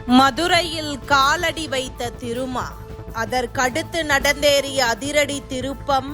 மதுரையில் காலடி வைத்த திருமா, அதற்கடுத்து நடந்தேறிய அதிரடி திருப்பம்,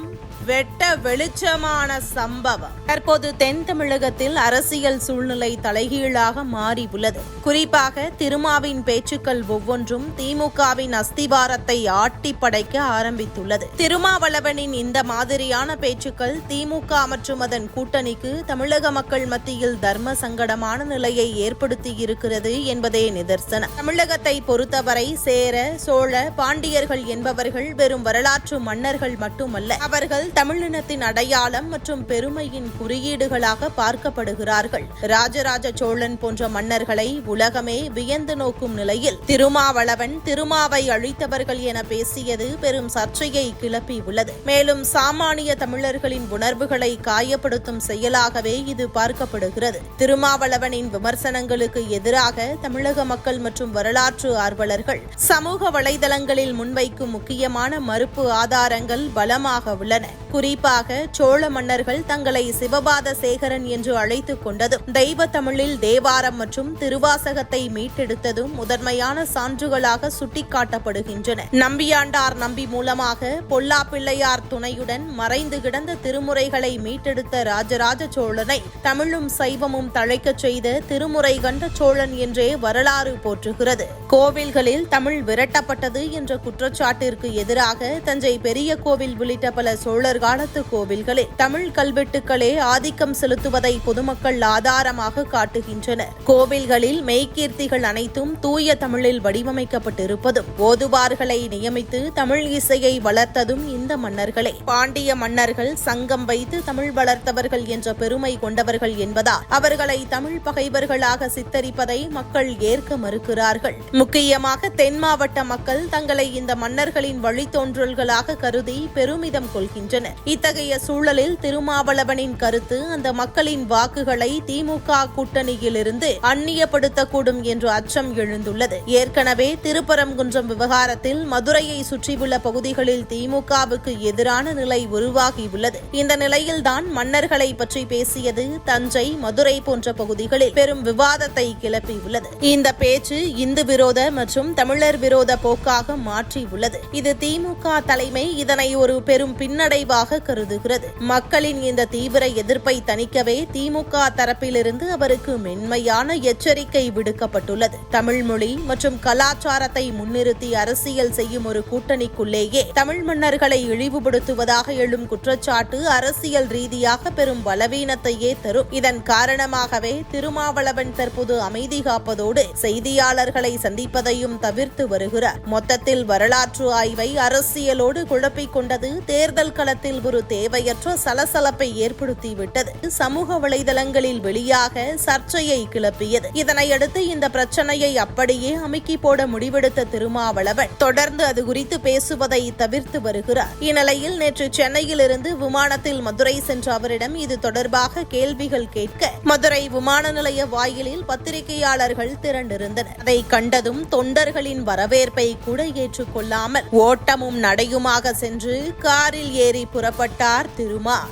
வெட்ட வெளிச்சமான சம்பவம். தற்போது தென் தமிழகத்தில் அரசியல் சூழ்நிலை தலைகீழாக மாறி உள்ளது. குறிப்பாக திருமாவின் பேச்சுக்கள் ஒவ்வொன்றும் திமுகவின் அஸ்திவாரத்தை ஆட்டி படைக்க ஆரம்பித்துள்ளது. திருமாவளவனின் இந்த மாதிரியான பேச்சுக்கள் திமுக மற்றும் அதன் கூட்டணிக்கு தமிழக மக்கள் மத்தியில் தர்ம சங்கடமான நிலையை ஏற்படுத்தி இருக்கிறது என்பதே நிதர்சனம். தமிழகத்தை பொறுத்தவரை சேர, சோழ, பாண்டியர்கள் என்பவர்கள் வெறும் வரலாற்று மன்னர்கள் மட்டுமல்ல, அவர்கள் தமிழினத்தின் அடையாளம் மற்றும் பெருமையின் குறியீடுகளாக பார்க்கப்படுகிறார்கள். ராஜராஜ சோழன் போன்ற மன்னர்களை உலகமே வியந்து நோக்கும் நிலையில் திருமாவளவன் திருமாவை அழித்தவர்கள் என பேசியது பெரும் சர்ச்சையை கிளப்பி உள்ளது. மேலும் சாமானிய தமிழர்களின் உணர்வுகளை காயப்படுத்தும் செயலாகவே இது பார்க்கப்படுகிறது. திருமாவளவனின் விமர்சனங்களுக்கு எதிராக தமிழக மக்கள் மற்றும் வரலாற்று ஆர்வலர்கள் சமூக வலைதளங்களில் முன்வைக்கும் முக்கியமான மறுப்பு ஆதாரங்கள் பலமாக உள்ளன. குறிப்பாக சோழ மன்னர்கள் தங்களை சிவபாத சேகரன் என்று அழைத்துக் கொண்டதும், தெய்வ தமிழில் தேவாரம் மற்றும் திருவாசகத்தை மீட்டெடுத்ததும் முதன்மையான சான்றுகளாக சுட்டிக்காட்டப்படுகின்றன. நம்பியாண்டார் நம்பி மூலமாக பொல்லா பிள்ளையார் துணையுடன் மறைந்து கிடந்த திருமுறைகளை மீட்டெடுத்த ராஜராஜ சோழனை தமிழும் சைவமும் தழைக்கச் செய்த திருமுறை கண்ட சோழன் என்றே வரலாறு போற்றுகிறது. கோவில்களில் தமிழ் விரட்டப்பட்டது என்ற குற்றச்சாட்டிற்கு எதிராக தஞ்சை பெரிய கோவில் உள்ளிட்ட பல சோழர் காலத்து கோவில்களில் தமிழ் கல்வெட்டுக்களே ஆதிக்கம் செலுத்துவதை பொதுமக்கள் ஆதாரமாக காட்டுகின்றனர். கோவில்களில் மெய்கீர்த்திகள் அனைத்தும் தூய தமிழில் வடிவமைக்கப்பட்டிருப்பதும், ஓதுவார்களை நியமித்து தமிழ் இசையை வளர்த்ததும் இந்த மன்னர்களே. பாண்டிய மன்னர்கள் சங்கம் வைத்து தமிழ் வளர்த்தவர்கள் என்ற பெருமை கொண்டவர்கள் என்பதால் அவர்களை தமிழ் பகைவர்களாக சித்தரிப்பதை மக்கள் ஏற்க மறுக்கிறார்கள். முக்கியமாக தென் மாவட்ட மக்கள் தங்களை இந்த மன்னர்களின் வழித்தோன்றல்களாக கருதி பெருமிதம் கொள்கின்றனர். இத்தகைய சூழலில் திருமாவளவனின் கருத்து அந்த மக்களின் வாக்குகளை திமுக கூட்டணியிலிருந்து அந்நியப்படுத்தக்கூடும் என்ற அச்சம் எழுந்துள்ளது. ஏற்கனவே திருப்பரங்குன்றம் விவகாரத்தில் மதுரையை சுற்றியுள்ள பகுதிகளில் திமுகவுக்கு எதிரான நிலை உருவாகியுள்ளது. இந்த நிலையில்தான் மன்னர்களை பற்றி பேசியது தஞ்சை, மதுரை போன்ற பகுதிகளில் பெரும் விவாதத்தை கிளப்பியுள்ளது. இந்த பேச்சு இந்து விரோத மற்றும் தமிழர் விரோத போக்காக மாற்றியுள்ளது. இது திமுக தலைமை இதனை ஒரு பெரும் பின்னடைவாக கருதுகிறது. மக்களின் இந்த தீவிர எதிர்ப்பை தணிக்கவே திமுக தரப்பிலிருந்து அவருக்கு மென்மையான எச்சரிக்கை விடுக்கப்பட்டுள்ளது. தமிழ் மொழி மற்றும் கலாச்சாரத்தை முன்னிறுத்தி அரசியல் செய்யும் ஒரு கூட்டணிக்குள்ளேயே தமிழ் மன்னர்களை இழிவுபடுத்துவதாக எழும் குற்றச்சாட்டு அரசியல் ரீதியாக பெரும் பலவீனத்தையே தரும். இதன் காரணமாகவே திருமாவளவன் தற்போது அமைதி காப்பதோடு செய்தியாளர்களை சந்திப்பதையும் தவிர்த்து வருகிறார். மொத்தத்தில் வரலாற்று ஆய்வை அரசியலோடு குழப்பிக் கொண்டது தேர்தல் களத்தில் ஒரு தேவையற்ற சலசலப்பை ஏற்படுத்திவிட்டது. சமூக வலைதளங்களில் வெளியாக சர்ச்சையை கிளப்பியது. இதனையடுத்து இந்த பிரச்சனையை அப்படியே அமுக்கி போட முடிவெடுத்த திருமாவளவன் தொடர்ந்து அது குறித்து பேசுவதை தவிர்த்து வருகிறார். இந்நிலையில் நேற்று சென்னையிலிருந்து விமானத்தில் மதுரை சென்ற அவரிடம் இது தொடர்பாக கேள்விகள் கேட்க மதுரை விமான நிலைய வாயிலில் பத்திரிகையாளர்கள் திரண்டிருந்தனர். அதை கண்டதும் தொண்டர்களின் வரவேற்பை கூட ஏற்றுக்கொள்ளாமல் ஓட்டமும் நடையுமாக சென்று காரில் ஏறி புறப்பட்டார் திருமா.